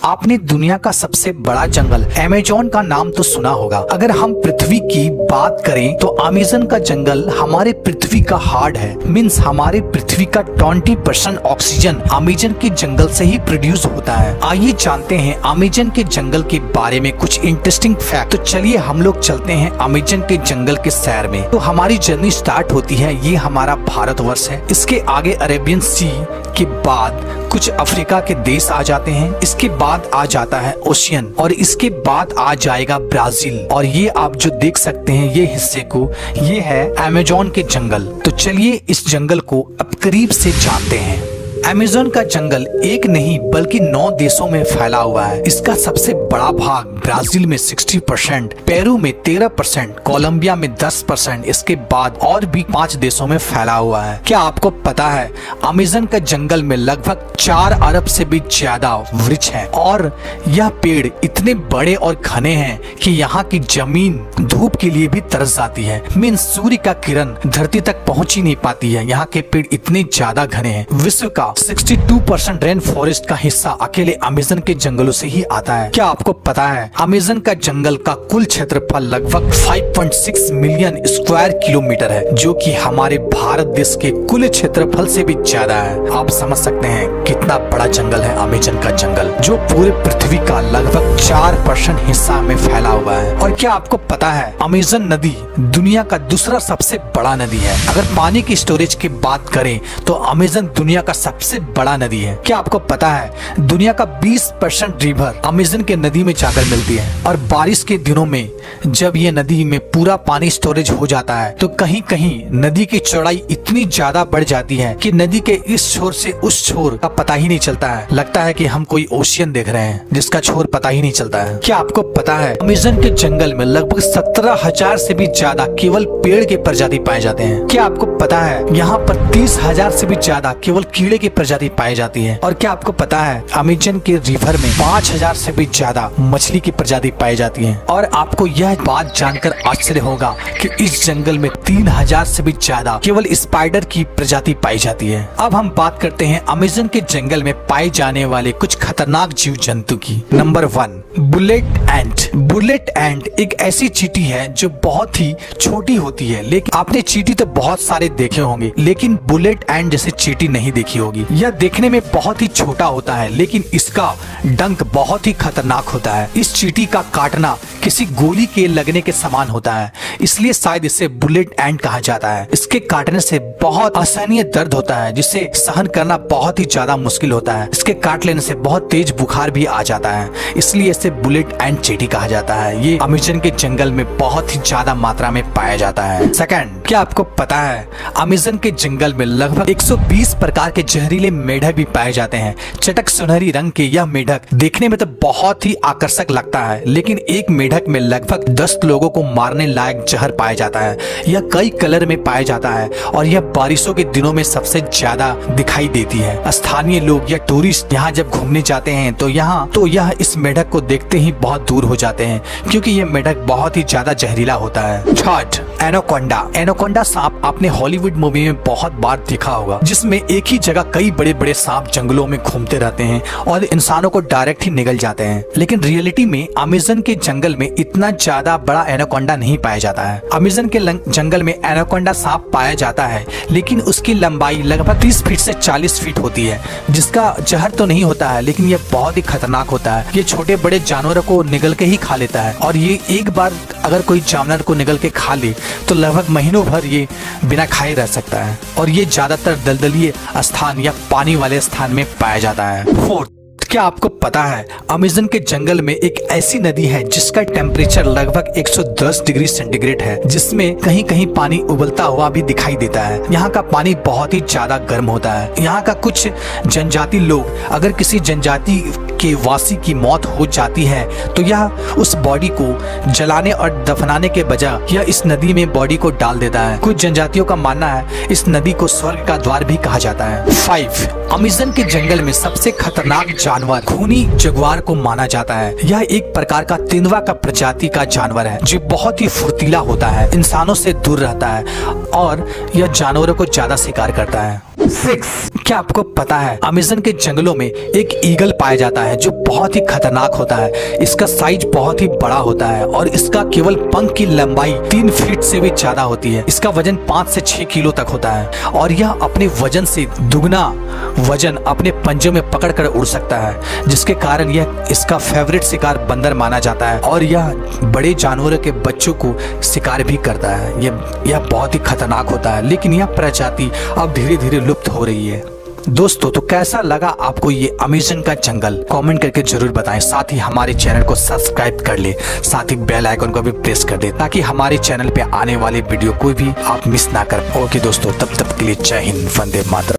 आपने दुनिया का सबसे बड़ा जंगल अमेज़न का नाम तो सुना होगा। अगर हम पृथ्वी की बात करें तो अमेज़न का जंगल हमारे पृथ्वी का हार्ट है। मीन्स हमारे पृथ्वी का 20% ऑक्सीजन अमेज़न के जंगल से ही प्रोड्यूस होता है। आइए जानते हैं अमेज़न के जंगल के बारे में कुछ इंटरेस्टिंग फैक्ट। तो चलिए हम लोग चलते हैं अमेज़न के जंगल के सैर में। तो हमारी जर्नी स्टार्ट होती है, ये हमारा भारतवर्ष है। इसके आगे अरेबियन सी के बाद कुछ अफ्रीका के देश आ जाते हैं। इसके बाद आ जाता है ओशियन और इसके बाद आ जाएगा ब्राजील। और ये आप जो देख सकते हैं ये हिस्से को, ये है अमेज़न के जंगल। तो चलिए इस जंगल को अब करीब से जानते हैं। अमेज़न का जंगल एक नहीं बल्कि 9 देशों में फैला हुआ है। इसका सबसे बड़ा भाग ब्राजील में 60%, पेरू में 13%, कोलंबिया में 10%, इसके बाद और भी 5 देशों में फैला हुआ है। क्या आपको पता है अमेज़न का जंगल में लगभग 4 अरब से भी ज्यादा वृक्ष हैं और यह पेड़ इतने बड़े और घने हैं कि यहाँ की जमीन धूप के लिए भी तरस जाती है। मीन्स सूर्य का किरण धरती तक पहुँच ही नहीं पाती है। यहाँ के पेड़ इतने ज्यादा घने हैं। विश्व का 62% रेन फॉरेस्ट का हिस्सा अकेले अमेज़न के जंगलों से ही आता है। क्या आपको पता है अमेज़न का जंगल का कुल क्षेत्रफल लगभग 5.6 मिलियन स्क्वायर किलोमीटर है, जो कि हमारे भारत देश के कुल क्षेत्रफल से भी ज्यादा है। आप समझ सकते हैं कितना बड़ा जंगल है अमेज़न का जंगल, जो पूरे पृथ्वी का लगभग 4% हिस्सा में फैला हुआ है। और क्या आपको पता है अमेज़न नदी दुनिया का दूसरा सबसे बड़ा नदी है। अगर पानी की स्टोरेज की बात करें तो अमेज़न दुनिया का सबसे बड़ा नदी है। क्या आपको पता है दुनिया का 20% रिवर अमेज़न के नदी में जाकर मिलती है। और बारिश के दिनों में जब ये नदी में पूरा पानी स्टोरेज हो जाता है तो कहीं कहीं नदी की चौड़ाई इतनी ज्यादा बढ़ जाती है कि नदी के इस छोर से उस छोर का पता ही नहीं चलता है। लगता है कि हम कोई ओशियन देख रहे हैं जिसका छोर पता ही नहीं चलता है। क्या आपको पता है अमेज़न के जंगल में लगभग 17,000 से भी ज्यादा केवल पेड़ के प्रजाति पाए जाते हैं। क्या आपको पता है यहाँ पर 30,000 से भी ज्यादा केवल कीड़े की प्रजाति पाई जाती है। और क्या आपको पता है अमेज़न के रिवर में 5,000 से भी ज्यादा मछली की प्रजाति पाई जाती है। और आपको यह बात जानकर आश्चर्य होगा कि इस जंगल में 3,000 से भी ज्यादा केवल स्पाइडर की प्रजाति पाई जाती है। अब हम बात करते हैं अमेज़न के जंगल में पाए जाने वाले कुछ खतरनाक जीव जंतु की। नंबर 1, बुलेट एंट। बुलेट एंट एक ऐसी चींटी है जो बहुत ही छोटी होती है। लेकिन आपने चींटी तो बहुत सारे देखे होंगे, लेकिन बुलेट एंट जैसे चींटी नहीं देखी होगी। यह देखने में बहुत ही छोटा होता है लेकिन इसका डंक बहुत ही खतरनाक होता है। इस चींटी का काटना किसी गोली के लगने के समान होता है, इसलिए शायद इसे बुलेट एंट कहा जाता है। इसके काटने से बहुत असहनीय दर्द होता है जिसे सहन करना बहुत ही ज्यादा मुश्किल होता है। इसके काट लेने से बहुत तेज बुखार भी आ जाता है, इसलिए इसे बुलेट एंट चींटी कहा जाता है। ये अमेज़न के जंगल में बहुत ही ज्यादा मात्रा में पाया जाता है। सेकंड, क्या आपको पता है अमेज़न के जंगल में लगभग 120 प्रकार के जहरीले मेढक भी पाए जाते हैं। चटक सुनहरी रंग के यह मेढक देखने में तो बहुत ही आकर्षक लगता है, लेकिन एक मेढक में लगभग 10 लोगों को मारने लायक जहर पाया जाता है। यह कई कलर में पाया जाता है और यह बारिशों के दिनों में सबसे ज्यादा दिखाई देती है। स्थानीय लोग या टूरिस्ट यहाँ जब घूमने जाते हैं तो यह इस मेढक को देखते ही बहुत दूर हो जाते हैं, क्योंकि यह मेढक बहुत ही ज्यादा जहरीला होता है। Third, anaconda. एनाकोंडा सांप आपने हॉलीवुड मूवी में बहुत बार देखा होगा, जिसमें एक ही जगह कई बड़े बड़े सांप जंगलों में घूमते रहते हैं और इंसानों को डायरेक्ट ही निगल जाते हैं। लेकिन रियलिटी में अमेज़न के जंगल में इतना ज्यादा बड़ा एनाकोंडा नहीं पाया जाता है। अमेज़न के जंगल में एनाकोंडा सांप पाया जाता है, लेकिन उसकी लंबाई लगभग 30 फीट से 40 फीट होती है, जिसका जहर तो नहीं होता है लेकिन यह बहुत ही खतरनाक होता है। ये छोटे बड़े जानवरों को निगल के ही खा लेता है और ये एक बार अगर कोई जानवर को निगल के खा ले तो लगभग महीनों भर ये बिना खाए रह सकता है। और ये ज्यादातर दलदलीय स्थान या पानी वाले स्थान में पाया जाता है। फोर्थ, क्या आपको पता है अमेज़न के जंगल में एक ऐसी नदी है जिसका टेम्परेचर लगभग 110 डिग्री सेंटीग्रेड है, जिसमें कहीं कहीं पानी उबलता हुआ भी दिखाई देता है। यहाँ का पानी बहुत ही ज्यादा गर्म होता है। यहाँ का कुछ जनजाति लोग, अगर किसी जनजाति के वासी की मौत हो जाती है तो यह उस बॉडी को जलाने और दफनाने के बजाय यह इस नदी में बॉडी को डाल देता है। कुछ जनजातियों का मानना है इस नदी को स्वर्ग का द्वार भी कहा जाता है। 5, अमेज़न के जंगल में सबसे खतरनाक जानवर खूनी जगुआर को माना जाता है। यह एक प्रकार का तेंदुआ का प्रजाति का जानवर है जो बहुत ही फुर्तीला होता है, इंसानों से दूर रहता है और यह जानवरों को ज्यादा शिकार करता है। 6। क्या आपको पता है अमेज़न के जंगलों में एक ईगल पाया जाता है जो बहुत ही खतरनाक होता है। इसका साइज बहुत ही बड़ा होता है और इसका केवल पंख की लंबाई 3 फीट से भी ज्यादा होती है। इसका वजन 5 से 6 किलो तक होता है और यह अपने वजन से दुगना वजन अपने पंजों में पकड़ कर उड़ सकता है, जिसके कारण यह इसका फेवरेट शिकार बंदर माना जाता है और यह बड़े जानवरों के बच्चों को शिकार भी करता है। यह बहुत ही खतरनाक होता है, लेकिन यह प्रजाति अब धीरे धीरे लुप्त हो रही है। दोस्तों, तो कैसा लगा आपको ये अमेज़न का जंगल? कमेंट करके जरूर बताएं। साथ ही हमारे चैनल को सब्सक्राइब कर ले, साथ ही बेल आइकन को भी प्रेस कर दे ताकि हमारे चैनल पे आने वाले वीडियो कोई भी आप मिस ना कर। ओके दोस्तों, तब तक के लिए जय हिंद, वंदे मातरम।